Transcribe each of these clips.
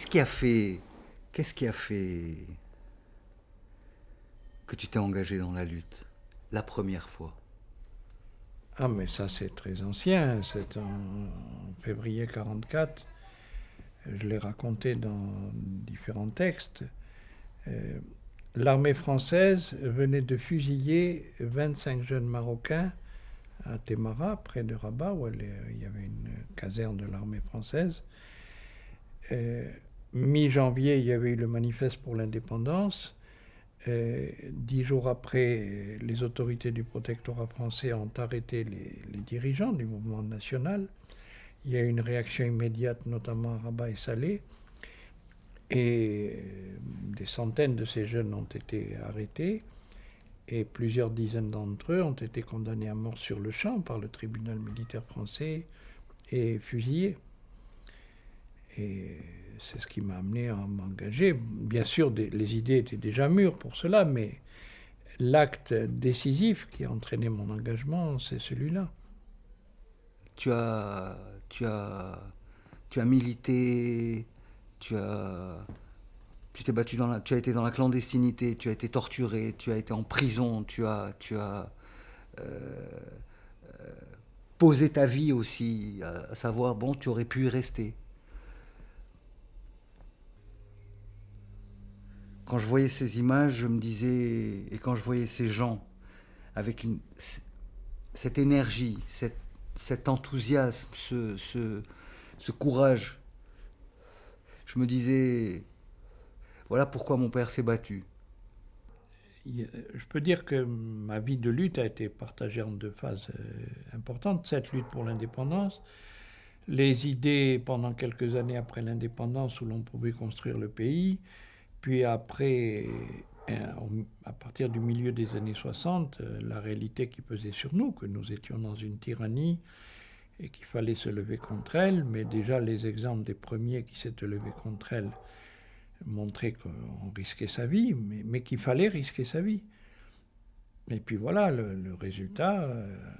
Qu'est-ce qui a fait, qu'est-ce qui a fait que tu t'es engagé dans la lutte la première fois? Ah, mais ça, c'est très ancien. C'est en février 44. Je l'ai raconté dans différents textes. Euh, L'armée française venait de fusiller 25 jeunes Marocains à Témara, près de Rabat, où il y avait une caserne de l'armée française. Euh, Mi-janvier, il y avait eu le manifeste pour l'indépendance. 10 jours après, les autorités du protectorat français ont arrêté les dirigeants du mouvement national. Il y a eu une réaction immédiate, notamment à Rabat et Salé. Et des centaines de ces jeunes ont été arrêtés. Et plusieurs dizaines d'entre eux ont été condamnés à mort sur le champ par le tribunal militaire français et fusillés. Et c'est ce qui m'a amené à m'engager. Bien sûr, les idées étaient déjà mûres pour cela, mais l'acte décisif qui a entraîné mon engagement, c'est celui-là. Tu as, tu as, tu as milité, tu as, tu t'es battu tu as été dans la clandestinité, tu as été torturé, tu as été en prison, tu as euh, posé ta vie aussi, à savoir, bon, tu aurais pu y rester. Quand je voyais ces images, je me disais, et quand je voyais ces gens avec cette énergie, cet enthousiasme, ce courage, je me disais, voilà pourquoi mon père s'est battu. Je peux dire que ma vie de lutte a été partagée en deux phases importantes. Cette lutte pour l'indépendance, les idées pendant quelques années après l'indépendance où l'on pouvait construire le pays, puis après, à partir du milieu des années 60, la réalité qui pesait sur nous, que nous étions dans une tyrannie et qu'il fallait se lever contre elle, mais déjà les exemples des premiers qui s'étaient levés contre elle montraient qu'on risquait sa vie, mais qu'il fallait risquer sa vie. Et puis voilà, le résultat,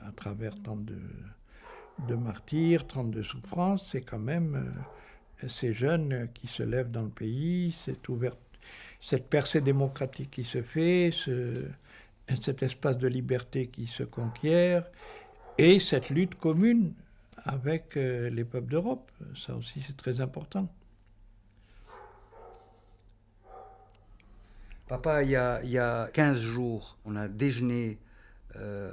à travers tant de martyrs, tant de souffrances, c'est quand même ces jeunes qui se lèvent dans le pays, cette percée démocratique qui se fait, cet espace de liberté qui se conquiert, et cette lutte commune avec les peuples d'Europe. Ça aussi, c'est très important. Papa, il y a 15 jours, on a déjeuné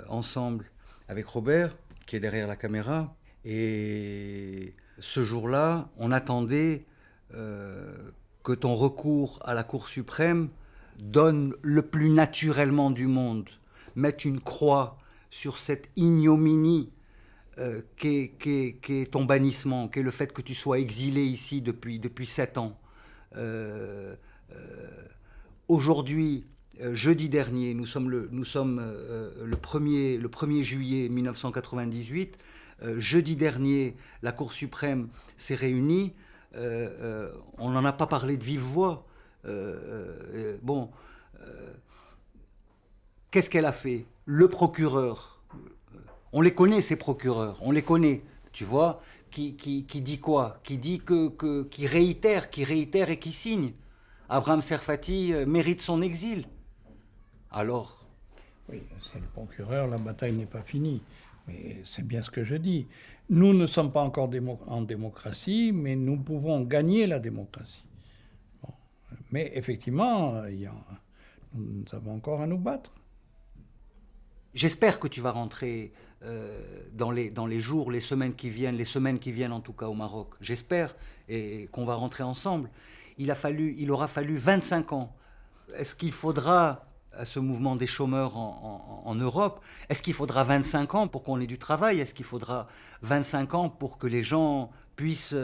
ensemble avec Robert, qui est derrière la caméra. Et ce jour-là, on attendait que ton recours à la Cour suprême donne le plus naturellement du monde, mette une croix sur cette ignominie qu'est ton bannissement, qu'est le fait que tu sois exilé ici depuis 7 ans. Euh, euh, Aujourd'hui, jeudi dernier, nous sommes le 1er juillet 1998. Jeudi dernier, la Cour suprême s'est réunie. On n'en a pas parlé de vive voix. Bon, qu'est-ce qu'elle a fait? Le procureur, on les connaît ces procureurs, on les connaît, tu vois, qui dit quoi? Qui dit qui réitère et qui signe. Abraham Serfati mérite son exil. Alors, Oui, c'est le procureur, la bataille n'est pas finie. Mais c'est bien ce que je dis. Nous ne sommes pas encore en démocratie, mais nous pouvons gagner la démocratie. Bon. Mais effectivement, nous avons encore à nous battre. j'espère que tu vas rentrer dans les jours, les semaines qui viennent en tout cas au Maroc. J'espère et qu'on va rentrer ensemble. Il aura fallu 25 ans. Est-ce qu'il faudra à ce mouvement des chômeurs en Europe, est-ce qu'il faudra 25 ans pour qu'on ait du travail? Est-ce qu'il faudra 25 ans pour que les gens puissent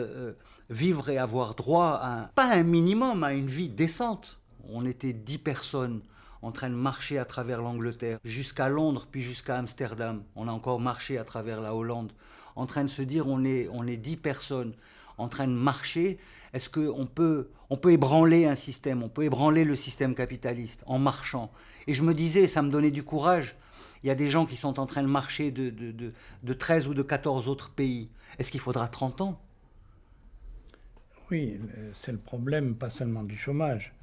vivre et avoir droit pas un minimum, à une vie décente? On était 10 personnes en train de marcher à travers l'Angleterre, jusqu'à Londres, puis jusqu'à Amsterdam. On a encore marché à travers la Hollande, en train de se dire on est 10 personnes en train de marcher. Est-ce on peut ébranler un système, on peut ébranler le système capitaliste en marchant? Et je me disais, ça me donnait du courage. Il y a des gens qui sont en train de marcher de 13 ou de 14 autres pays. Est-ce qu'il faudra 30 ans? Oui, c'est le problème pas seulement du chômage,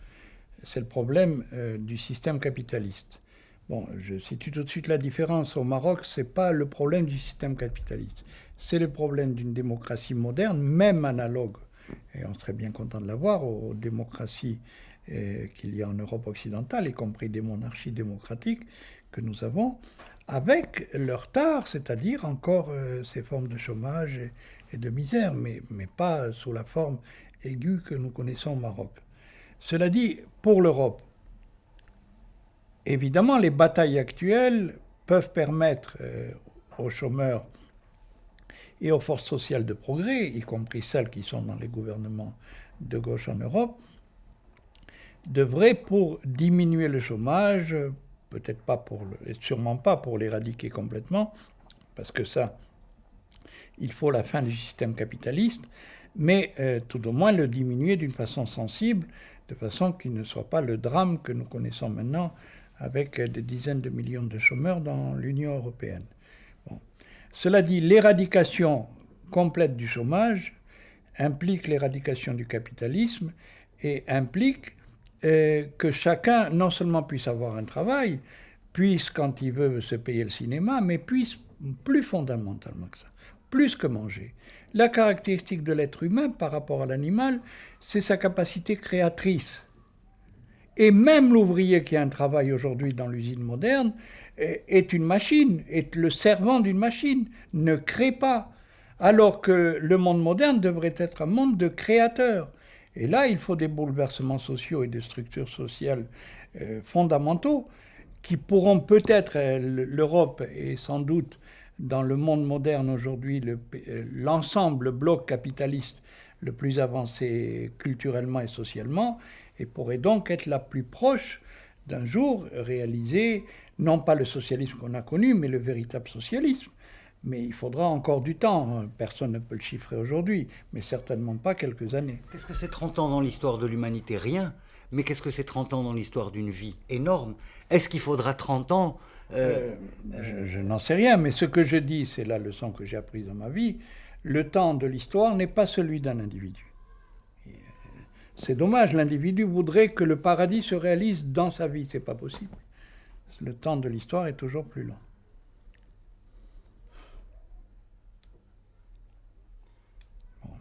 c'est le problème du système capitaliste. Bon, je situe tout de suite la différence. Au Maroc, ce n'est pas le problème du système capitaliste. C'est le problème d'une démocratie moderne, même analogue, et on serait bien content de l'avoir, aux démocraties qu'il y a en Europe occidentale, y compris des monarchies démocratiques que nous avons, avec leur tard, c'est-à-dire encore ces formes de chômage et de misère, mais pas sous la forme aiguë que nous connaissons au Maroc. Cela dit, pour l'Europe, évidemment, les batailles actuelles peuvent permettre aux chômeurs et aux forces sociales de progrès, y compris celles qui sont dans les gouvernements de gauche en Europe, d'œuvrer pour diminuer le chômage, peut-être pas sûrement pas pour l'éradiquer complètement, parce que ça, il faut la fin du système capitaliste, mais tout au moins le diminuer d'une façon sensible, de façon qu'il ne soit pas le drame que nous connaissons maintenant avec des dizaines de millions de chômeurs dans l'Union européenne. Bon. Cela dit, l'éradication complète du chômage implique l'éradication du capitalisme et implique que chacun non seulement puisse avoir un travail, puisse, quand il veut, se payer le cinéma, mais puisse, plus fondamentalement que ça, plus que manger. La caractéristique de l'être humain par rapport à l'animal, c'est sa capacité créatrice. Et même l'ouvrier qui a un travail aujourd'hui dans l'usine moderne est une machine, est le servant d'une machine, ne crée pas. Alors que le monde moderne devrait être un monde de créateurs. Et là, il faut des bouleversements sociaux et des structures sociales fondamentaux qui pourront peut-être, l'Europe est sans doute dans le monde moderne aujourd'hui l'ensemble, le bloc capitaliste le plus avancé culturellement et socialement, et pourrait donc être la plus proche d'un jour réaliser, non pas le socialisme qu'on a connu, mais le véritable socialisme. Mais il faudra encore du temps, personne ne peut le chiffrer aujourd'hui, mais certainement pas quelques années. Qu'est-ce que c'est 30 ans dans l'histoire de l'humanité? Rien. Mais qu'est-ce que c'est 30 ans dans l'histoire d'une vie? Énorme. Est-ce qu'il faudra 30 ans Je n'en sais rien, mais ce que je dis, c'est la leçon que j'ai apprise dans ma vie, le temps de l'histoire n'est pas celui d'un individu. C'est dommage, l'individu voudrait que le paradis se réalise dans sa vie, c'est pas possible. Le temps de l'histoire est toujours plus long. Bon.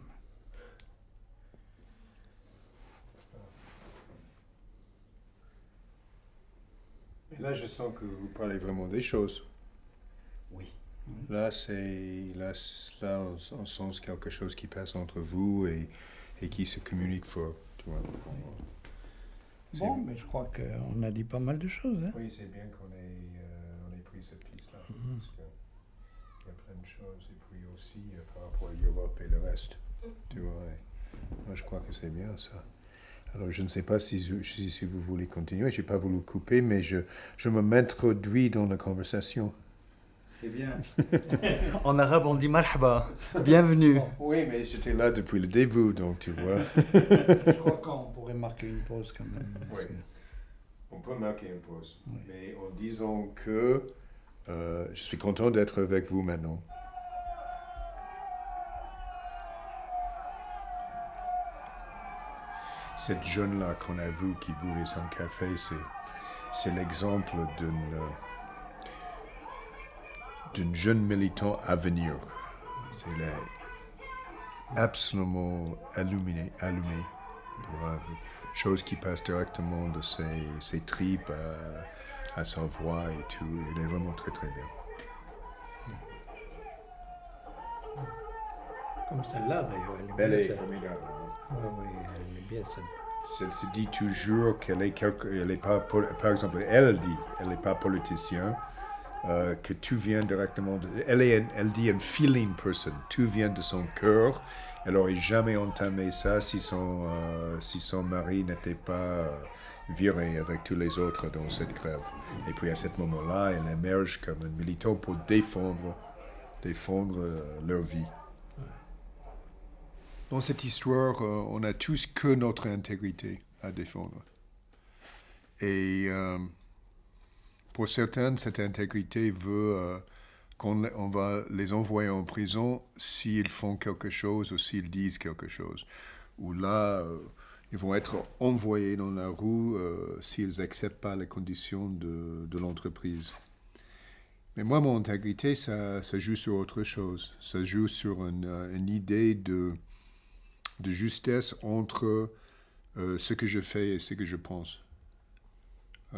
Et là, je sens que vous parlez vraiment des choses. Oui. Là, on sent quelque chose qui passe entre vous et qui se communique fort. Tu vois. Bon, mais je crois qu'on a dit pas mal de choses. Hein. Oui, c'est bien qu'on ait pris cette piste-là. Parce qu'il y a plein de choses. Et puis aussi par rapport à l'Europe et le reste. Tu vois. Moi, je crois que c'est bien ça. Alors, je ne sais pas si vous voulez continuer. Je n'ai pas voulu couper, mais je me m'introduis dans la conversation. C'est bien. En arabe, on dit marhaba. Bienvenue. Oui, mais j'étais là depuis le début, donc tu vois. Je crois qu'on pourrait marquer une pause quand même. Oui, on peut marquer une pause. Oui. Mais en disant que je suis content d'être avec vous maintenant. Cette jeune-là qu'on a vue qui buvait son café, c'est l'exemple d'une jeune militant à venir. Elle est absolument allumée. Chose qui passe directement de ses tripes à sa voix et tout. Elle est vraiment très très bien. Comme celle-là d'ailleurs, elle est Elle bien. est formidable. Oui, elle est bien celle-là. Elle se dit toujours qu'elle est pas, par exemple, elle dit, elle n'est pas politicien, que tout vient directement de, elle dit un feeling person, tout vient de son cœur. Elle n'aurait jamais entamé ça si son mari n'était pas viré avec tous les autres dans cette grève. Et puis à ce moment-là, elle émerge comme un militant pour défendre leur vie. Dans cette histoire, on n'a tous que notre intégrité à défendre. Et pour certains, cette intégrité veut qu'on va les envoyer en prison s'ils font quelque chose ou s'ils disent quelque chose. où là, ils vont être envoyés dans la roue s'ils n'acceptent pas les conditions de l'entreprise. Mais moi, mon intégrité, ça joue sur autre chose. Ça joue sur une idée de justesse entre ce que je fais et ce que je pense.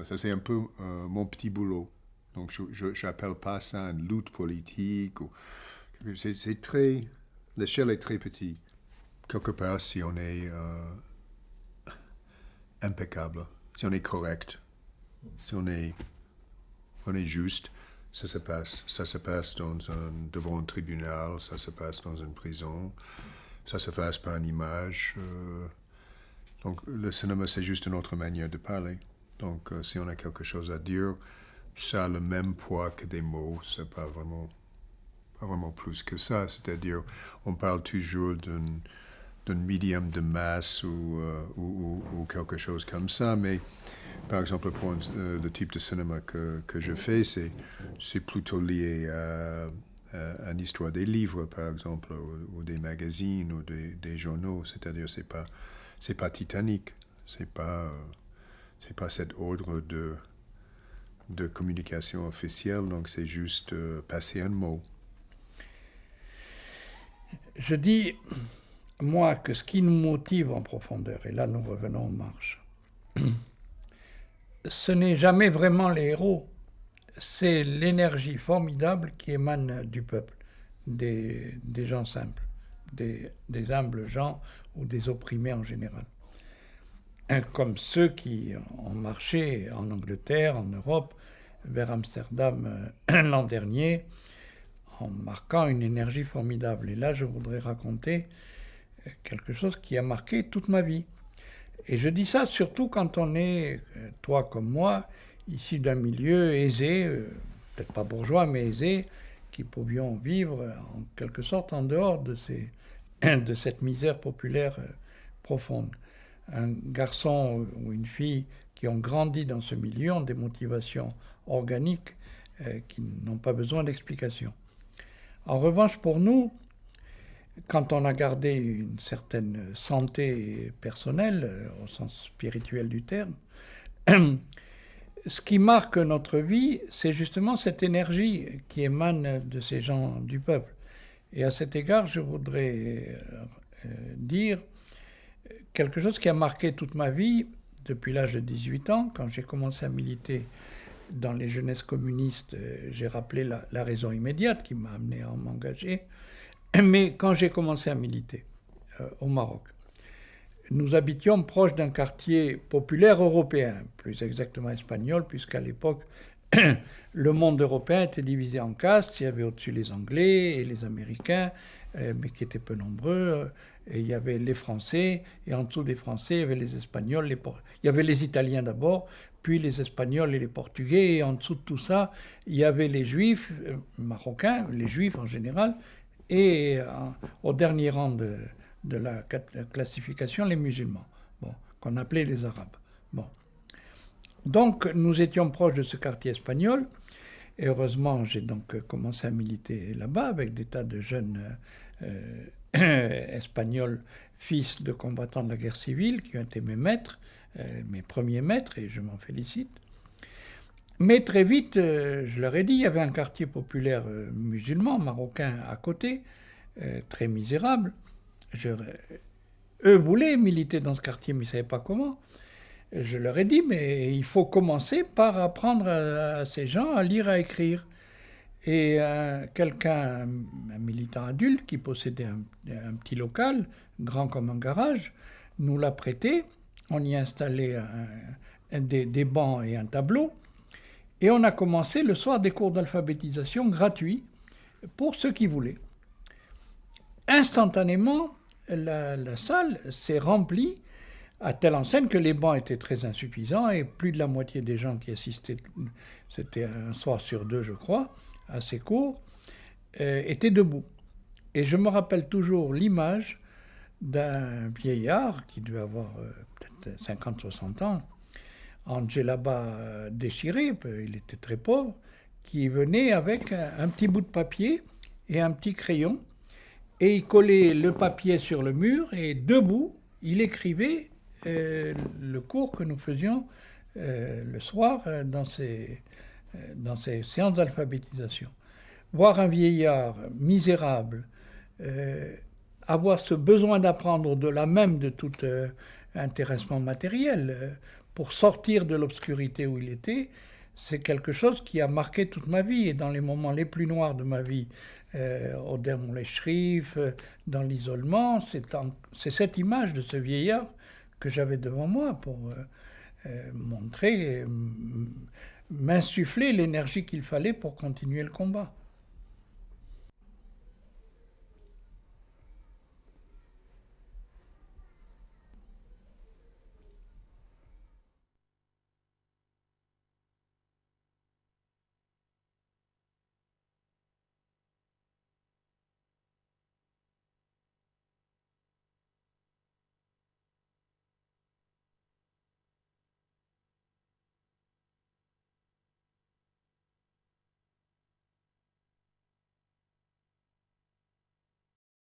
Ça, c'est un peu mon petit boulot. Donc, je n'appelle pas ça une lutte politique. C'est très... L'échelle est très petite. Quelque part, si on est impeccable, si on est correct, si on est juste, ça se passe devant un tribunal, ça se passe dans une prison, ça se passe par une image. Donc le cinéma, c'est juste une autre manière de parler. Donc si on a quelque chose à dire, ça a le même poids que des mots, c'est pas vraiment plus que ça. C'est-à-dire, on parle toujours d'un médium de masse ou quelque chose comme ça, mais par exemple, pour le type de cinéma que je fais, c'est plutôt lié à une histoire des livres, par exemple, ou des magazines, ou des journaux. C'est-à-dire, c'est pas Titanic, c'est pas cet ordre de communication officielle, donc c'est juste passer un mot. Je dis, moi, que ce qui nous motive en profondeur, et là nous revenons aux marches, ce n'est jamais vraiment les héros, c'est l'énergie formidable qui émane du peuple, des gens simples, des humbles gens ou des opprimés en général. Comme ceux qui ont marché en Angleterre, en Europe, vers Amsterdam l'an dernier, en marquant une énergie formidable. Et là, je voudrais raconter quelque chose qui a marqué toute ma vie. Et je dis ça surtout quand on est, toi comme moi, issu d'un milieu aisé, peut-être pas bourgeois, mais aisé, qui pouvions vivre en quelque sorte en dehors de cette misère populaire profonde. Un garçon ou une fille qui ont grandi dans ce milieu ont des motivations organiques qui n'ont pas besoin d'explication. En revanche, pour nous, quand on a gardé une certaine santé personnelle, au sens spirituel du terme, ce qui marque notre vie, c'est justement cette énergie qui émane de ces gens du peuple. Et à cet égard, je voudrais dire quelque chose qui a marqué toute ma vie depuis l'âge de 18 ans, quand j'ai commencé à militer dans les jeunesses communistes, j'ai rappelé la raison immédiate qui m'a amené à m'engager. Mais quand j'ai commencé à militer au Maroc, nous habitions proche d'un quartier populaire européen, plus exactement espagnol, puisqu'à l'époque, le monde européen était divisé en castes. Il y avait au-dessus les Anglais et les Américains, mais qui étaient peu nombreux. Et il y avait les Français, et en dessous des Français, il y avait les Espagnols, il y avait les Italiens d'abord, puis les Espagnols et les Portugais, et en dessous de tout ça, il y avait les Juifs marocains, les Juifs en général, et au dernier rang de la classification, les musulmans, qu'on appelait les Arabes. Donc, nous étions proches de ce quartier espagnol, et heureusement, j'ai donc commencé à militer là-bas avec des tas de jeunes espagnols, fils de combattants de la guerre civile, qui ont été mes maîtres, mes premiers maîtres, et je m'en félicite. Mais très vite, je leur ai dit, il y avait un quartier populaire musulman, marocain à côté, très misérable. Eux voulaient militer dans ce quartier, mais ils ne savaient pas comment. Je leur ai dit, mais il faut commencer par apprendre à ces gens à lire, à écrire. Et un militant adulte qui possédait un petit local, grand comme un garage, nous l'a prêté. On y a installé des bancs et un tableau. Et on a commencé le soir des cours d'alphabétisation gratuits pour ceux qui voulaient. Instantanément, la salle s'est remplie à telle enseigne que les bancs étaient très insuffisants et plus de la moitié des gens qui assistaient, c'était un soir sur deux je crois, à ces cours, étaient debout. Et je me rappelle toujours l'image d'un vieillard qui devait avoir peut-être 50-60 ans, en djellaba déchiré, il était très pauvre, qui venait avec un petit bout de papier et un petit crayon, et il collait le papier sur le mur, et debout, il écrivait le cours que nous faisions le soir dans ces séances d'alphabétisation. Voir un vieillard misérable, avoir ce besoin d'apprendre au-delà même de tout intéressement matériel, pour sortir de l'obscurité où il était, c'est quelque chose qui a marqué toute ma vie. Et dans les moments les plus noirs de ma vie, au Dermont-les-Schrif, dans l'isolement, c'est cette image de ce vieillard que j'avais devant moi pour montrer, m'insuffler l'énergie qu'il fallait pour continuer le combat.